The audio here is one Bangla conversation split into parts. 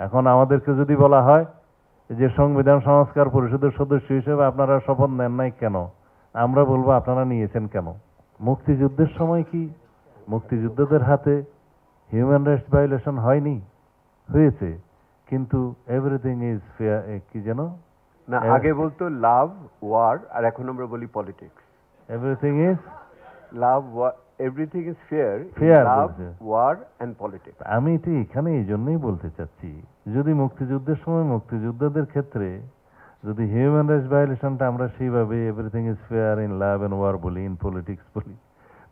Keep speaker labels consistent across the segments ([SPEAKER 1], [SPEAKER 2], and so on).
[SPEAKER 1] এখন আমাদেরকে যদি বলা হয় যে সংবিধান সংস্কার পরিষদের সদস্য হিসেবে আপনারা শপথ নেন নাই কেন, আমরা বলবো আপনারা নিয়েছেন কেন? মুক্তিযুদ্ধের সময় কি মুক্তিযোদ্ধাদের হাতে হিউম্যান রাইটস ভায়োলেশন হয়নি? হয়েছে, কিন্তু এভরিথিং ইজ ফেয়ার, কি যেন
[SPEAKER 2] না, আগে বলতো লাভ ওয়ার, আর এখন আমরা বলি politics.
[SPEAKER 1] Everything is
[SPEAKER 2] love war, everything is fair,
[SPEAKER 1] Fair
[SPEAKER 2] love
[SPEAKER 1] বলছে।
[SPEAKER 2] War and politics.
[SPEAKER 1] আমি এটি এখানে এই জন্যই বলতে চাচ্ছি, যদি মুক্তিযুদ্ধের সময় মুক্তিযোদ্ধাদের ক্ষেত্রে যদি হিউম্যান রাইটস ভায়োলেশনটা আমরা সেইভাবে everything is fair in love and war বলি, ইন পলিটিক্স বলি,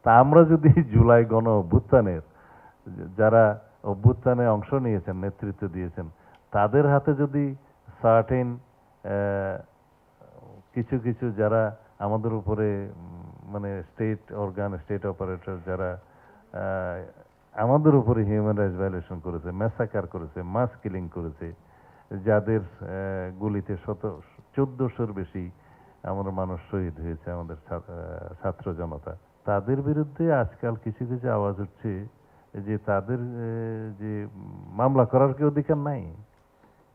[SPEAKER 1] তা আমরা যদি জুলাই গণ অভ্যুত্থানের যারা অভ্যুত্থানে অংশ নিয়েছেন, নেতৃত্ব দিয়েছেন, তাদের হাতে যদি সার্টেন কিছু কিছু যারা আমাদের উপরে মানে স্টেট অর্গান, স্টেট অপারেটর যারা আমাদের উপরে হিউম্যান রাইটস ভায়োলেশন করেছে, ম্যাসাকার করেছে, মাস কিলিং করেছে, যাদের গুলিতে 1400-র বেশি আমাদের মানুষ শহীদ হয়েছে, আমাদের ছাত্র জনতা, তাদের বিরুদ্ধে আজকাল কিছু কিছু আওয়াজ উঠছে যে তাদের যে মামলা করার কি অধিকার নাই?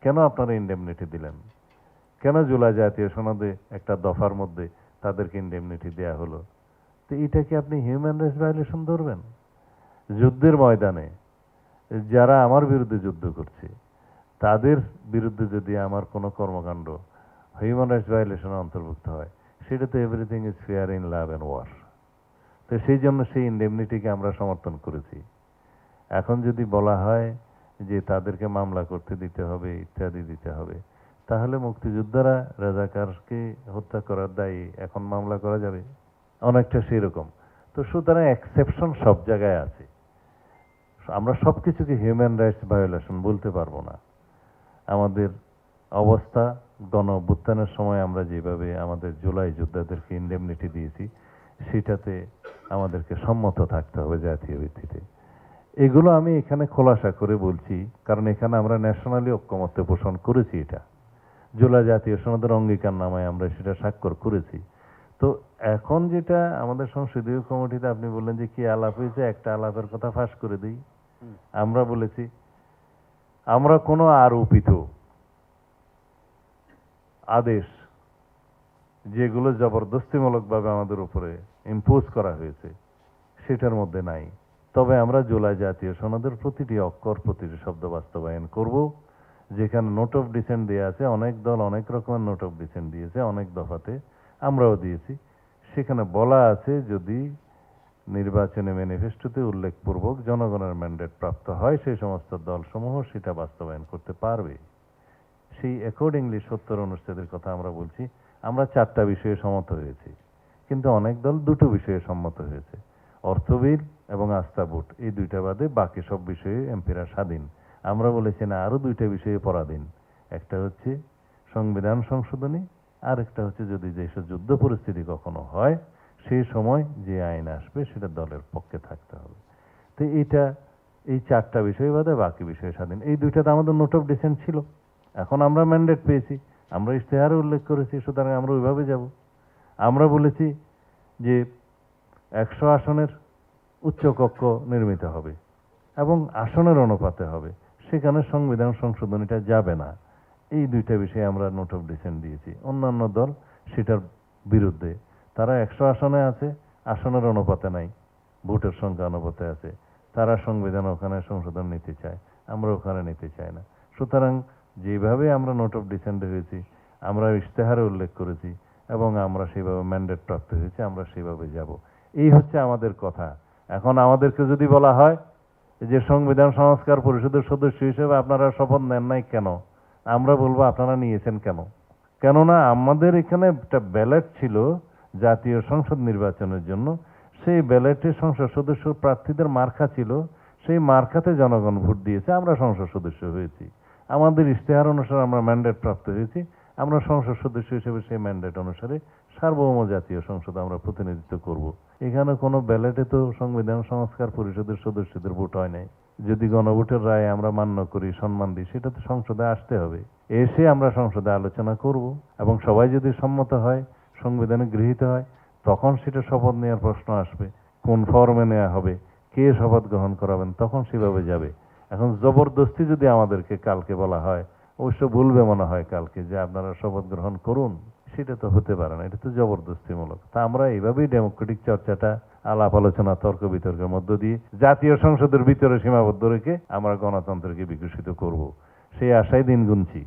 [SPEAKER 1] কেন আপনারা ইন্ডেমনিটি দিলেন? কেন জুলাই জাতীয় সনদে একটা দফার মধ্যে তাদেরকে ইন্ডেমনিটি দেয়া হলো? তো এটা কি আপনি হিউম্যান রাইটস ভায়োলেশন ধরবেন? যুদ্ধের ময়দানে যারা আমার বিরুদ্ধে যুদ্ধ করছে তাদের বিরুদ্ধে যদি আমার কোনো কর্মকাণ্ড হিউম্যান রাইটস ভায়োলেশনের অন্তর্ভুক্ত হয়, সেটা তো everything is fair in love and war. তো সেই জন্য সেই ইন্ডেমনিটিকে আমরা সমর্থন করেছি। এখন যদি বলা হয় যে তাদেরকে মামলা করতে দিতে হবে, ইত্যাদি দিতে হবে, তাহলে মুক্তিযোদ্ধারা রাজাকারকে হত্যা করার দায়ে এখন মামলা করা যাবে? অনেকটা সেরকম। তো সুতরাং এক্সেপশন সব জায়গায় আছে, আমরা সব কিছুকে হিউম্যান রাইটস ভায়োলেশন বলতে পারবো না। আমাদের অবস্থা গণ অভ্যুত্থানের সময় আমরা যেভাবে আমাদের জুলাই যোদ্ধাদেরকে ইন্ডেমনিটি দিয়েছি, সেটাতে আমাদেরকে সম্মত থাকতে হবে জাতীয় ভিত্তিতে। এগুলো আমি এখানে খোলাসা করে বলছি, কারণ এখানে আমরা ন্যাশনালি ঐক্যমত্য পোষণ করেছি। এটা জুলাই জাতীয় সনদের অঙ্গীকার নামায় আমরা সেটা স্বাক্ষর করেছি। তো এখন যেটা আমাদের সংসদীয় কমিটিতে আপনি বললেন যে কি আলাপ হয়েছে, একটা আলাপের কথা ফাঁস করে দিই। আমরা বলেছি আমরা কোনো আরোপিত আদেশ যেগুলো জবরদস্তিমূলকভাবে আমাদের উপরে ইম্পোজ করা হয়েছে সেটার মধ্যে নাই। তবে আমরা জুলাই জাতীয় সনদের প্রতিটি অক্ষর, প্রতিটি শব্দ বাস্তবায়ন করব। যেখানে নোট অফ ডিসেন্ট দেওয়া আছে, অনেক দল অনেক রকমের নোট অফ ডিসেন্ট দিয়েছে, অনেক দফাতে আমরাও দিয়েছি। সেখানে বলা আছে যদি নির্বাচনী ম্যানিফেস্টোতে উল্লেখপূর্বক জনগণের ম্যান্ডেট প্রাপ্ত হয়, সেই সমস্ত দলসমূহ সেটা বাস্তবায়ন করতে পারবে। সেই অ্যাকর্ডিংলি 70 অনুচ্ছেদের কথা আমরা বলছি। আমরা 4টা বিষয়ে সম্মত হয়েছি, কিন্তু অনেক দল 2টো বিষয়ে সম্মত হয়েছে, অর্থ বিল এবং আস্থা ভোট। এই 2টা বাদে বাকি সব বিষয়ে এমপিরা স্বাধীন। আমরা বলেছি না, আরো 2টা বিষয়ে পরাধীন। একটা হচ্ছে সংবিধান সংশোধনী, আর একটা হচ্ছে যদি যেসব যুদ্ধ পরিস্থিতি কখনো হয় সেই সময় যে আইন আসবে সেটা দলের পক্ষে থাকতে হবে। তো এই 4টা বিষয় বাদে বাকি বিষয়ে স্বাধীন। এই 2টাতে আমাদের নোট অফ ডিসেন্ট ছিল। এখন আমরা ম্যান্ডেট পেয়েছি, আমরা ইশতেহারে উল্লেখ করেছি, সুতরাং আমরা ওইভাবে যাব। আমরা বলেছি যে 100 আসনের উচ্চকক্ষ নির্মিত হবে এবং আসনের অনুপাতে হবে, সেখানে সংবিধান সংশোধনীটা যাবে না। এই 2টা বিষয়ে আমরা নোট অফ ডিসেন্ট দিয়েছি। অন্যান্য দল সেটার বিরুদ্ধে, তারা 100 আসনে আছে, আসনের অনুপাতে নাই, ভোটের সংখ্যা অনুপাতে আছে। তারা সংবিধান ওখানে সংশোধন নিতে চায়, আমরা ওখানে নিতে চাই না। সুতরাং যেভাবে আমরা নোট অফ ডিসেন্ট হয়েছি, আমরা ইশতেহারে উল্লেখ করেছি এবং আমরা সেইভাবে ম্যান্ডেট প্রাপ্ত হয়েছে, আমরা সেইভাবে যাব। এই হচ্ছে আমাদের কথা। এখন আমাদেরকে যদি বলা হয় যে সংবিধান সংস্কার পরিষদের সদস্য হিসেবে আপনারা শপথ নেন নাই কেন, আমরা বলবো আপনারা নিয়েছেন কেন? কেননা আমাদের এখানে একটা ব্যালট ছিল জাতীয় সংসদ নির্বাচনের জন্য, সেই ব্যালটে সংসদ সদস্য প্রার্থীদের মার্কা ছিল, সেই মার্কাতে জনগণ ভোট দিয়েছে, আমরা সংসদ সদস্য হয়েছি। আমাদের ইশতেহার অনুসারে আমরা ম্যান্ডেট প্রাপ্ত হয়েছি, আমরা সংসদ সদস্য হিসেবে সেই ম্যান্ডেট অনুসারে সার্বভৌম জাতীয় সংসদ আমরা প্রতিনিধিত্ব করব। এখানে কোনো ব্যালটে তো সংবিধান সংস্কার পরিষদের সদস্যদের ভোট হয় নাই। যদি গণভোটের রায় আমরা মান্য করি, সম্মান দিই, সেটা তো সংসদে আসতে হবে। এসে আমরা সংসদে আলোচনা করব এবং সবাই যদি সম্মত হয়, সংবিধানে গৃহীত হয়, তখন সেটা শপথ নেওয়ার প্রশ্ন আসবে, কোন ফর্মে নেওয়া হবে, কে শপথ গ্রহণ করাবেন, তখন সেভাবে যাবে। এখন জবরদস্তি যদি আমাদেরকে কালকে বলা হয়, অবশ্য ভুলবে মনে হয় কালকে, যে আপনারা শপথ গ্রহণ করুন, সেটা তো হতে পারে না, এটা তো জবরদস্তিমূলক। তা আমরা এইভাবেই ডেমোক্রেটিক চর্চাটা, আলাপ আলোচনা, তর্ক বিতর্কের মধ্য দিয়ে জাতীয় সংসদের ভিতরে সীমাবদ্ধ রেখে আমরা গণতন্ত্রকে বিকশিত করব, সেই আশায় দিন গুনছি।